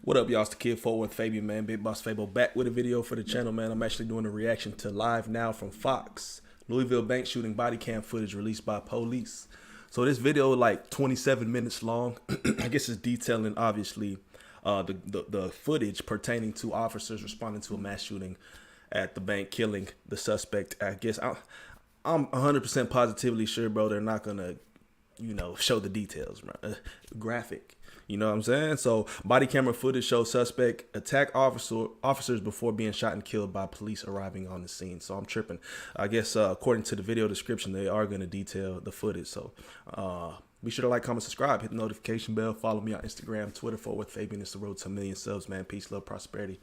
What up, y'all? It's the kid FortWorthFabian, man. BigBossFabo back with a video for the channel, man. I'm actually doing a reaction to Live Now from Fox. Louisville bank shooting body cam footage released by police. So this video, like 27 minutes long. I guess it's detailing, obviously, the footage pertaining to officers responding to a mass shooting at the bank, killing the suspect. I guess I'm 100% positively sure, bro, they're not gonna, show the details, bro. Graphic. You know what I'm saying? So body camera footage shows suspect attack officers before being shot and killed by police arriving on the scene. So I'm tripping. I guess according to the video description, they are going to detail the footage. So be sure to like, comment, subscribe, hit the notification bell, follow me on Instagram, Twitter, FortWorthFabian. It's the road to 1 million subs, man. Peace, love, prosperity.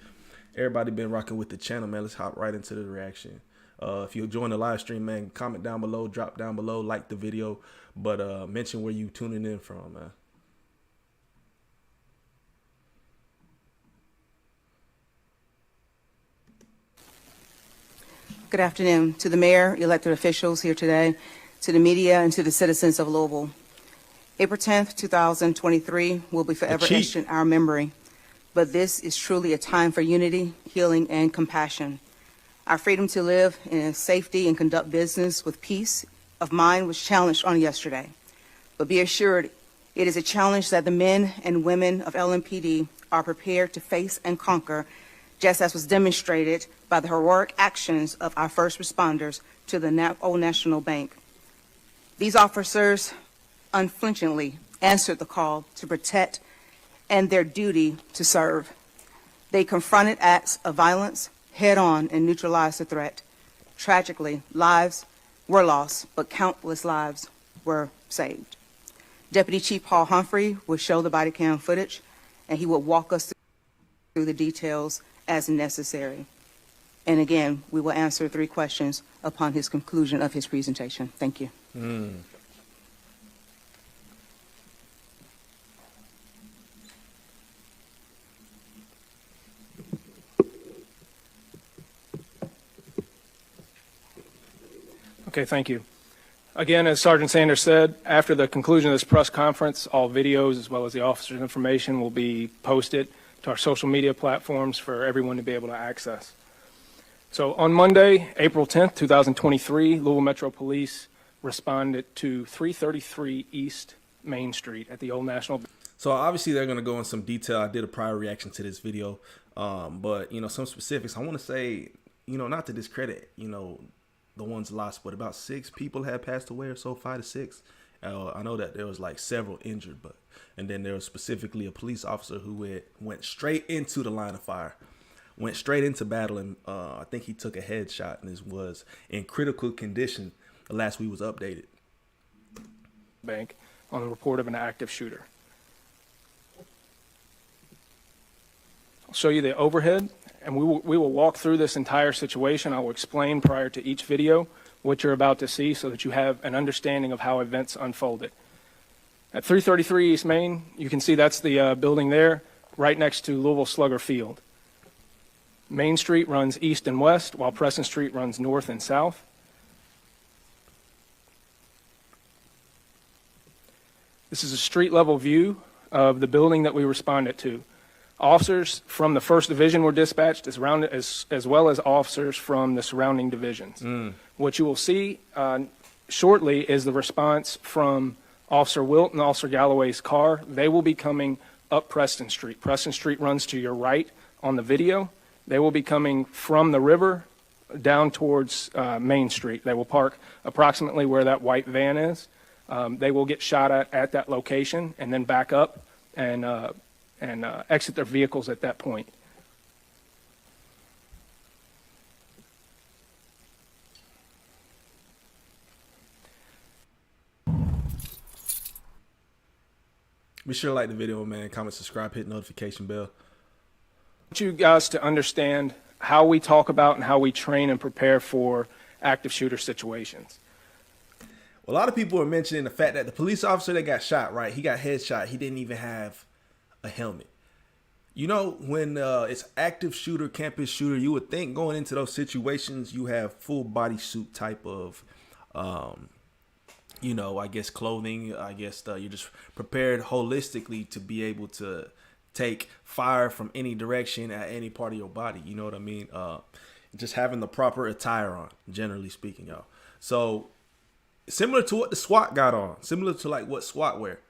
Everybody been rocking with the channel, man. Let's hop right into the reaction. If you join the live stream, man, comment down below, drop down below, like the video, but mention where you tuning in from, man. Good afternoon to the mayor, elected officials here today, to the media, and to the citizens of Louisville. April 10th, 2023 will be forever etched in our memory, but this is truly a time for unity, healing, and compassion. Our freedom to live in safety and conduct business with peace of mind was challenged on yesterday. But be assured, it is a challenge that the men and women of LMPD are prepared to face and conquer, just as was demonstrated by the heroic actions of our first responders to the Old National Bank. These officers unflinchingly answered the call to protect and their duty to serve. They confronted acts of violence head-on and neutralized the threat. Tragically, lives were lost, but countless lives were saved. Deputy Chief Paul Humphrey will show the body cam footage, and he will walk us through the details as necessary. And again, we will answer 3 questions upon his conclusion of his presentation. Thank you. Okay, thank you. Again, as Sergeant Sanders said, after the conclusion of this press conference, all videos as well as the officer's information will be posted to our social media platforms for everyone to be able to access. So on Monday, April 10th, 2023, Louisville Metro Police responded to 333 East Main Street at the Old National. So obviously they're going to go in some detail. I did a prior reaction to this video, but some specifics. I want to say, not to discredit, the ones lost, but about 6 people had passed away or so, 5 to 6. I know that there was like several injured, and then there was specifically a police officer who went straight into the line of fire, went straight into battle, and I think he took a headshot and was in critical condition the last we was updated. Bank on the report of an active shooter. I'll show you the overhead, and we will walk through this entire situation. I will explain prior to each video what you're about to see so that you have an understanding of how events unfolded. At 333 East Main, you can see that's the building there, right next to Louisville Slugger Field. Main Street runs east and west, while Preston Street runs north and south. This is a street-level view of the building that we responded to. Officers from the 1st Division were dispatched, as well as officers from the surrounding divisions. What you will see shortly is the response from Officer Wilt and Officer Galloway's car. They will be coming up Preston Street. Preston Street runs to your right on the video. They will be coming from the river down towards Main Street. They will park approximately where that white van is. They will get shot at that location and then back up and exit their vehicles at that point. Be sure to like the video, man. Comment, subscribe, hit notification bell. I want you guys to understand how we talk about and how we train and prepare for active shooter situations. Well, a lot of people are mentioning the fact that the police officer that got shot, right, he got headshot. He didn't even have a helmet. When it's active shooter, campus shooter, you would think going into those situations, you have full bodysuit type of, I guess clothing. I guess you're just prepared holistically to be able to take fire from any direction at any part of your body. You know what I mean? Just having the proper attire on, generally speaking, y'all. So similar to what the SWAT got on, similar to like what SWAT wear.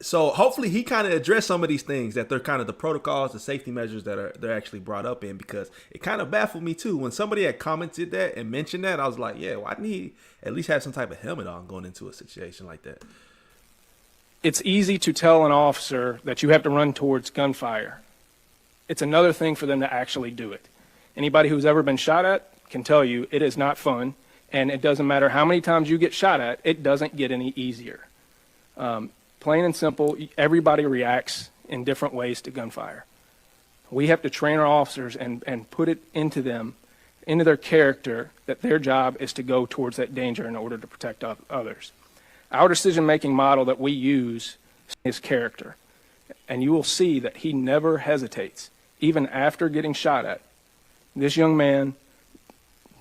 So hopefully he kind of addressed some of these things, that they're kind of the protocols, the safety measures that they're actually brought up in, because it kind of baffled me too. When somebody had commented that and mentioned that, I was like, yeah, why didn't he at least have some type of helmet on going into a situation like that? It's easy to tell an officer that you have to run towards gunfire. It's another thing for them to actually do it. Anybody who's ever been shot at can tell you it is not fun, and it doesn't matter how many times you get shot at, it doesn't get any easier. Plain and simple, everybody reacts in different ways to gunfire. We have to train our officers and put it into them, into their character, that their job is to go towards that danger in order to protect others. Our decision-making model that we use is character, and you will see that he never hesitates, even after getting shot at. This young man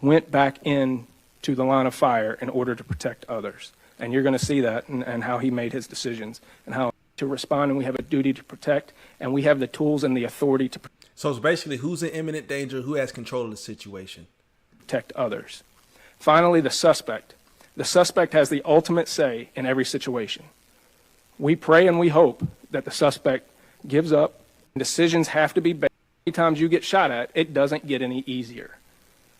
went back into the line of fire in order to protect others. And you're going to see that and how he made his decisions and how to respond. And we have a duty to protect, and we have the tools and the authority to protect. So it's basically who's in imminent danger, who has control of the situation. Protect others. Finally, the suspect. The suspect has the ultimate say in every situation. We pray and we hope that the suspect gives up. Decisions have to be based. Many times you get shot at, it doesn't get any easier.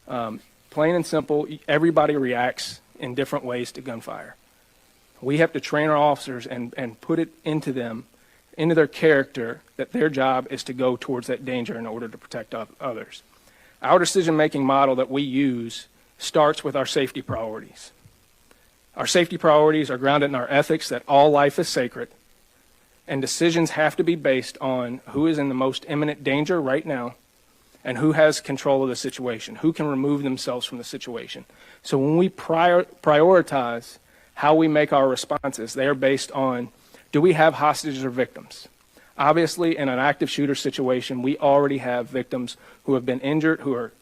Plain and simple, everybody reacts in different ways to gunfire. We have to train our officers and put it into them, into their character, that their job is to go towards that danger in order to protect others. Our decision-making model that we use starts with our safety priorities. Our safety priorities are grounded in our ethics that all life is sacred, and decisions have to be based on who is in the most imminent danger right now and who has control of the situation, who can remove themselves from the situation. So when we prioritize how we make our responses, they are based on, do we have hostages or victims? Obviously, in an active shooter situation, we already have victims who have been injured, who are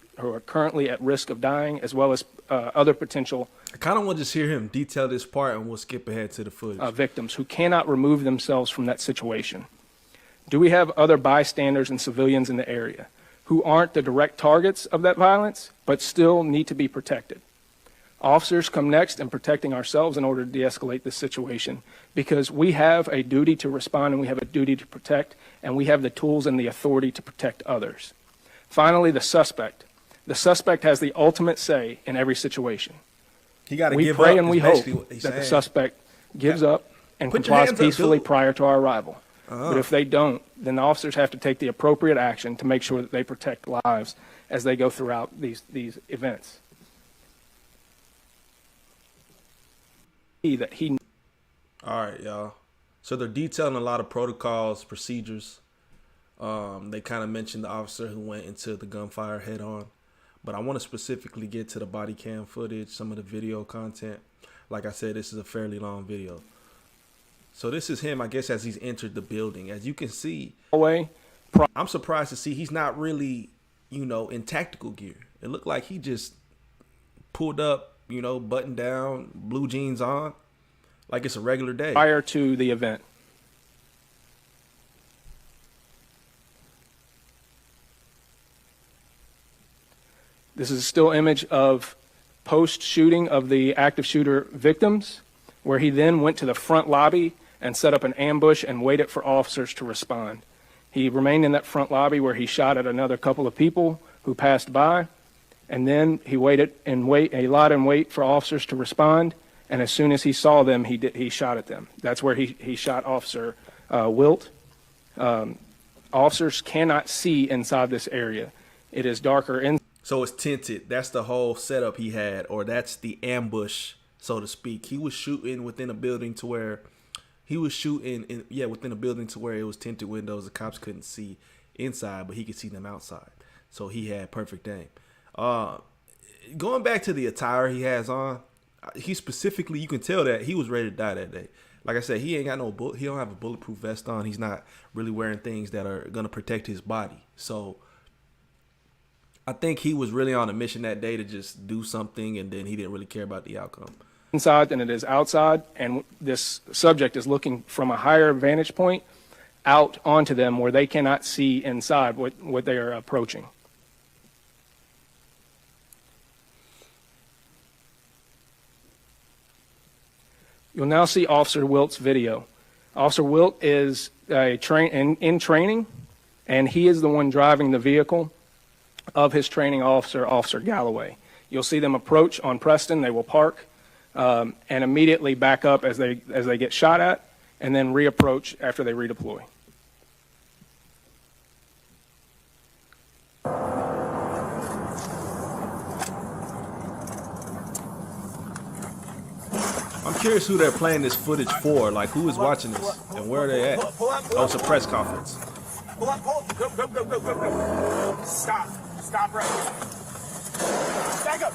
currently at risk of dying, as well as other potential. I kind of want to just hear him detail this part, and we'll skip ahead to the footage. Victims who cannot remove themselves from that situation. Do we have other bystanders and civilians in the area who aren't the direct targets of that violence, but still need to be protected? Officers come next in protecting ourselves in order to de-escalate this situation, because we have a duty to respond and we have a duty to protect, and we have the tools and the authority to protect others. Finally, the suspect. The suspect has the ultimate say in every situation. We pray and we hope that the suspect gives up and complies peacefully prior to our arrival. But if they don't, then the officers have to take the appropriate action to make sure that they protect lives as they go throughout these events. All right, y'all. So they're detailing a lot of protocols, procedures. They kind of mentioned the officer who went into the gunfire head on. But I want to specifically get to the body cam footage, some of the video content. Like I said, this is a fairly long video. So this is him, I guess, as he's entered the building. As you can see, I'm surprised to see he's not really, in tactical gear. It looked like he just pulled up, button down, blue jeans on, like it's a regular day. Prior to the event. This is a still image of post-shooting of the active shooter victims, where he then went to the front lobby and set up an ambush and waited for officers to respond. He remained in that front lobby where he shot at another couple of people who passed by, and then he waited and wait for officers to respond, and as soon as he saw them, he shot at them. That's where he shot Officer Wilt. Officers cannot see inside this area. It is darker inside. So it's tinted. That's the whole setup he had, or that's the ambush, so to speak. He was shooting within a building to where within a building to where it was tinted windows. The cops couldn't see inside, but he could see them outside. So he had perfect aim. Going back to the attire he has on, he specifically, you can tell that he was ready to die that day. Like I said, he ain't got he don't have a bulletproof vest on. He's not really wearing things that are going to protect his body. So I think he was really on a mission that day to just do something, and then he didn't really care about the outcome. Inside than it is outside, and this subject is looking from a higher vantage point out onto them where they cannot see inside what they are approaching. You'll now see Officer Wilt's video. Officer Wilt is in training, and he is the one driving the vehicle of his training officer, Officer Galloway. You'll see them approach on Preston. They will park and immediately back up as they get shot at, and then reapproach after they redeploy. I'm curious who they're playing this footage for. Like, who is watching this and where are they at? Oh, it's a press conference. Pull up, go. Stop right here. Back up.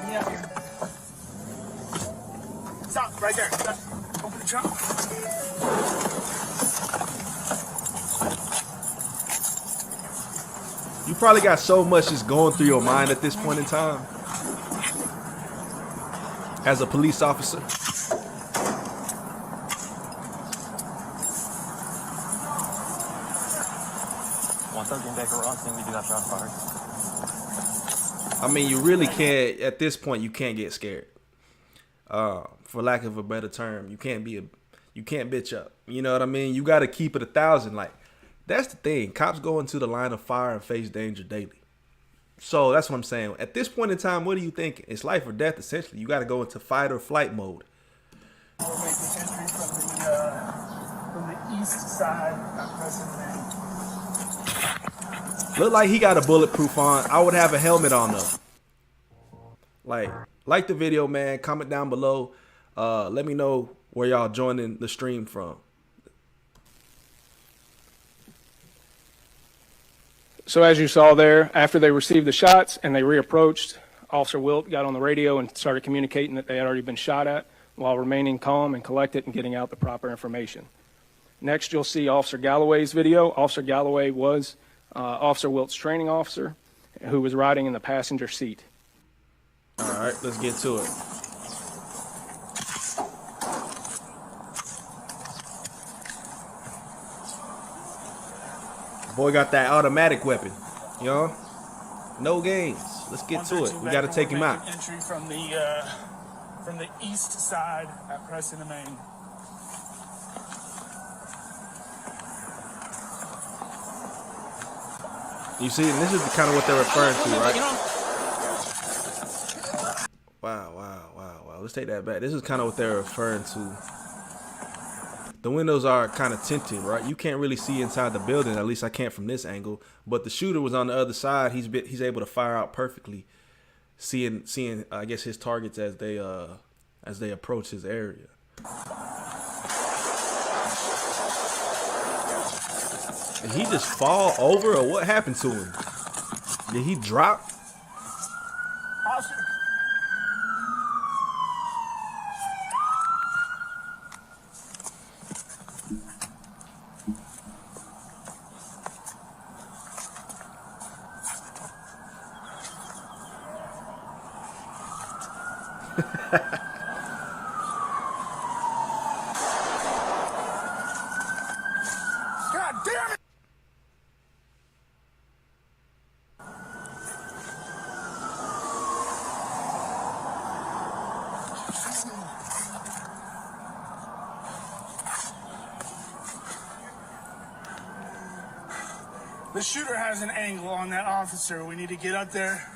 Yeah. Stop right there. Open the trunk. You probably got so much just going through your mind at this point in time as a police officer. I mean, you really can't, at this point, you can't get scared. For lack of a better term, you can't bitch up. You know what I mean? You got to keep it 1,000. Like, that's the thing. Cops go into the line of fire and face danger daily. So that's what I'm saying. At this point in time, what are you thinking? It's life or death, essentially. You got to go into fight or flight mode. We're making entry from the east side of President Main. Look like he got a bulletproof on. I would have a helmet on though. Like the video, man. Comment down below. Let me know where y'all joining the stream from. So as you saw there, after they received the shots and they reapproached, Officer Wilt got on the radio and started communicating that they had already been shot at while remaining calm and collected and getting out the proper information. Next, you'll see Officer Galloway's video. Officer Galloway was Officer Wilt's training officer who was riding in the passenger seat. All right, let's get to it. Boy got that automatic weapon, you know? No games. Let's get to it. We got to take him out. Entry from the east side at Preston, Maine. You see, and this is kind of what they're referring to, right? Wow. Let's take that back. This is kind of what they're referring to. The windows are kind of tinted, right? You can't really see inside the building. At least I can't from this angle. But the shooter was on the other side. He's able to fire out perfectly, seeing I guess his targets as they approach his area. Did he just fall over, or what happened to him? Did he drop? God damn it! The shooter has an angle on that officer. We need to get up there.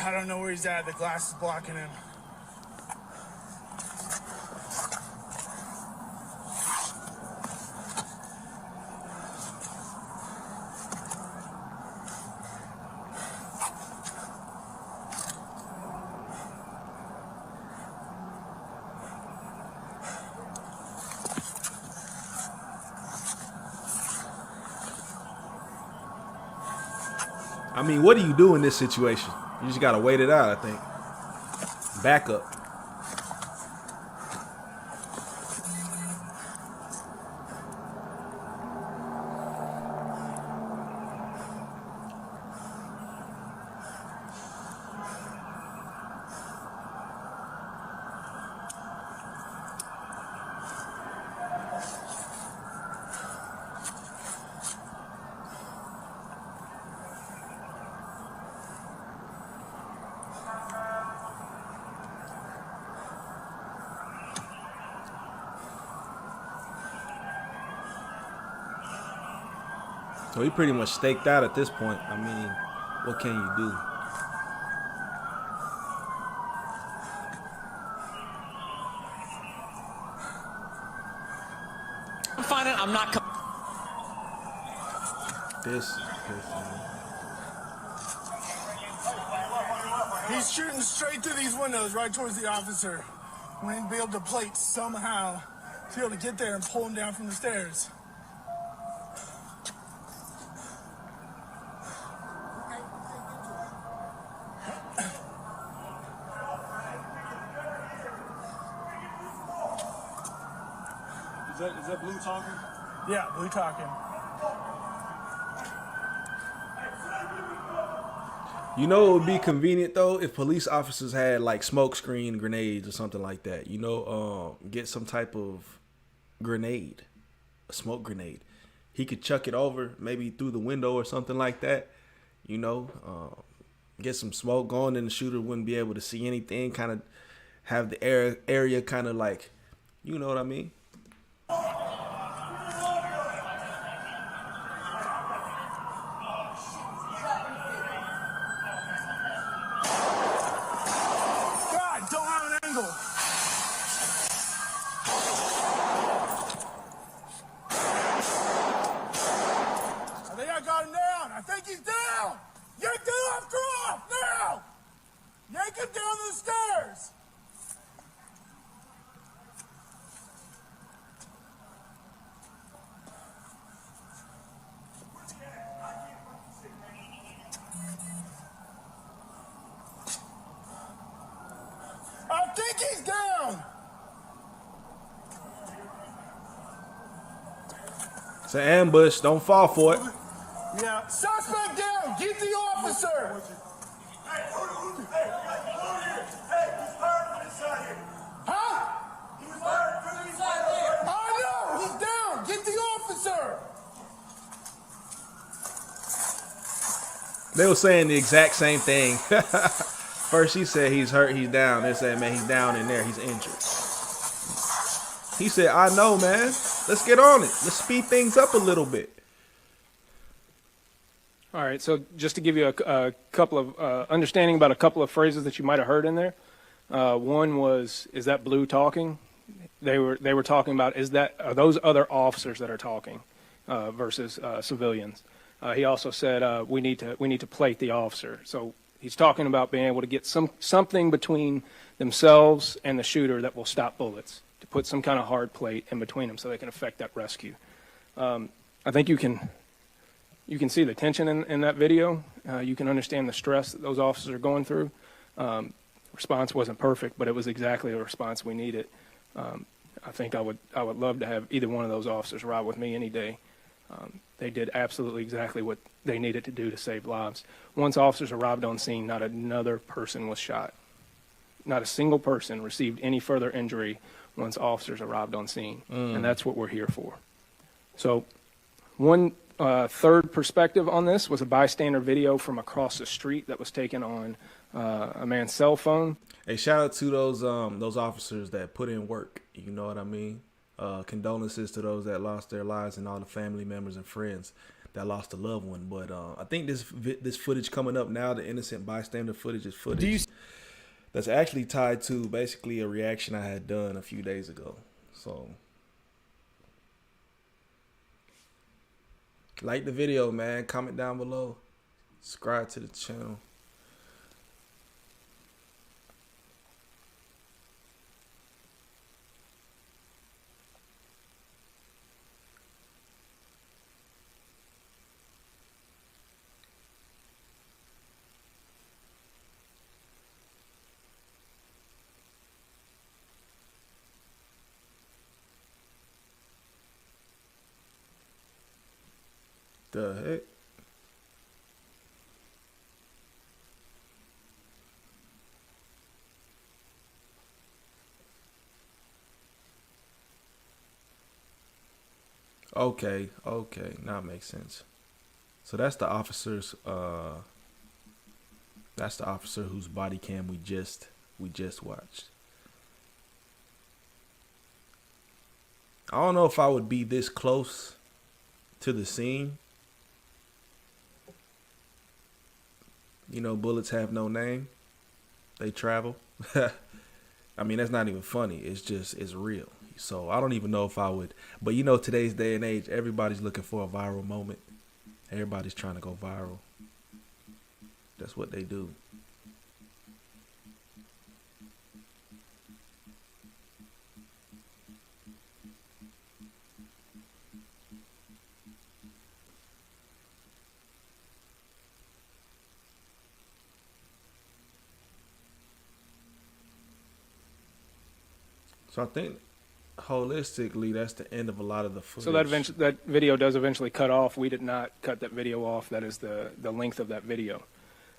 I don't know where he's at. The glass is blocking him. I mean, what do you do in this situation? You just gotta wait it out, I think. Back up. So he pretty much staked out at this point. I mean, what can you do? I'm finding I'm not. This. He's shooting straight through these windows, right towards the officer. We need to be able to plate somehow to be able to get there and pull him down from the stairs. Is that Blue talking? Yeah, Blue talking. You know, it would be convenient though if police officers had like smoke screen grenades or something like that. You know, get some type of grenade, a smoke grenade. He could chuck it over, maybe through the window or something like that. You know, get some smoke going, and the shooter wouldn't be able to see anything. Kind of have the area kind of like, you know what I mean? He's down. It's an ambush. Don't fall for it. Yeah. Suspect down. Get the officer. Huh? He was fired from inside there. I know. He's down. Get the officer. They were saying the exact same thing. First he said he's hurt, he's down. They said, man, he's down in there, he's injured. He said, I know, man. Let's get on it. Let's speed things up a little bit. All right, so just to give you a couple of understanding about a couple of phrases that you might have heard in there. One was, is that Blue talking? They were talking about, are those other officers that are talking versus civilians? He also said we need to plate the officer. So he's talking about being able to get something between themselves and the shooter that will stop bullets, to put some kind of hard plate in between them so they can effect that rescue. I think you can see the tension in that video. You can understand the stress that those officers are going through. Response wasn't perfect, but it was exactly the response we needed. I think I would love to have either one of those officers ride with me any day. They did absolutely exactly what they needed to do to save lives. Once officers arrived on scene, not another person was shot. Not a single person received any further injury once officers arrived on scene. And that's what we're here for. So one third perspective on this was a bystander video from across the street that was taken on a man's cell phone. Hey, shout out to those officers that put in work. You know what I mean? Condolences to those that lost their lives and all the family members and friends that lost a loved one. But I think this footage coming up now, the innocent bystander footage, is footage that's actually tied to basically a reaction I had done a few days ago. So like the video, man. Comment down below. Subscribe to the channel. The heck? Okay, now it makes sense. So that's the officer's that's the officer whose body cam we just watched. I don't know if I would be this close to the scene You know, bullets have no name. They travel. I mean, that's not even funny. It's real. So I don't even know if I would. But you know, today's day and age, everybody's looking for a viral moment. Everybody's trying to go viral. That's what they do. So I think holistically, that's the end of a lot of the footage. So that video does eventually cut off. We did not cut that video off. That is the length of that video.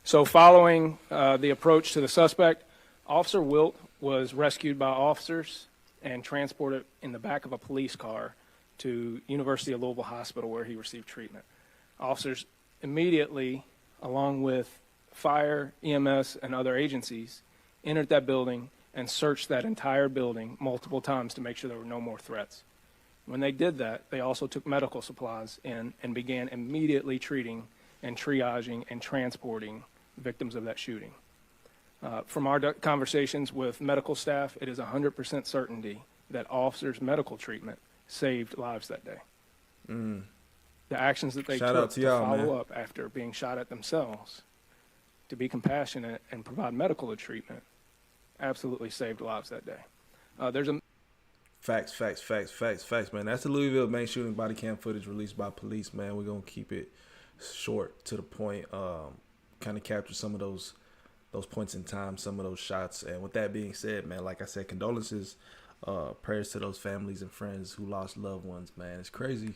So following the approach to the suspect, Officer Wilt was rescued by officers and transported in the back of a police car to University of Louisville Hospital where he received treatment. Officers immediately, along with fire, EMS, and other agencies, entered that building and searched that entire building multiple times to make sure there were no more threats. When they did that, they also took medical supplies in and began immediately treating and triaging and transporting victims of that shooting. From our conversations with medical staff, it is 100% certainty that officers' medical treatment saved lives that day. The actions that they took to follow up after being shot at themselves, to be compassionate and provide medical treatment, absolutely saved lives that day. There's a Facts, man. That's the Louisville bank shooting body cam footage released by police, man. We're going to keep it short to the point, kind of capture some of those points in time, some of those shots. And with that being said, man, like I said, condolences, prayers to those families and friends who lost loved ones, man. It's crazy.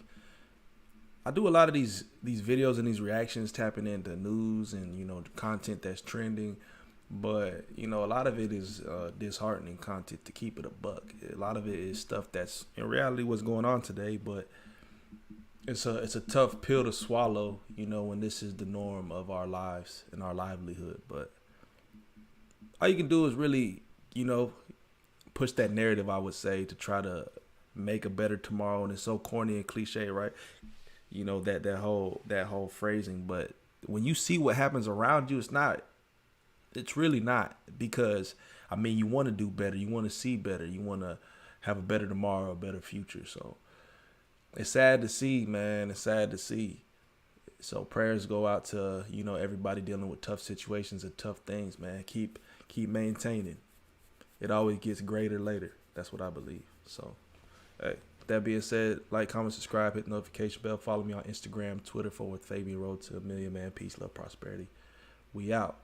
I do a lot of these videos and these reactions tapping into news and, you know, the content that's trending. But, you know, a lot of it is disheartening content, to keep it a buck. A lot of it is stuff that's in reality what's going on today, but it's a tough pill to swallow, you know, when this is the norm of our lives and our livelihood. But all you can do is really, you know, push that narrative, I would say, to try to make a better tomorrow. And it's so corny and cliche, right? You know, that whole phrasing. But when you see what happens around you, it's really not, because I mean, you want to do better, you want to see better, you want to have a better tomorrow, a better future. So it's sad to see, man. It's sad to see. So prayers go out to, you know, everybody dealing with tough situations and tough things, man. Keep maintaining. It always gets greater later. That's what I believe. So, hey, that being said, like, comment, subscribe, hit the notification bell, follow me on Instagram, Twitter, FortWorthFabian, road to 1 million, man. Peace, love, prosperity. We out.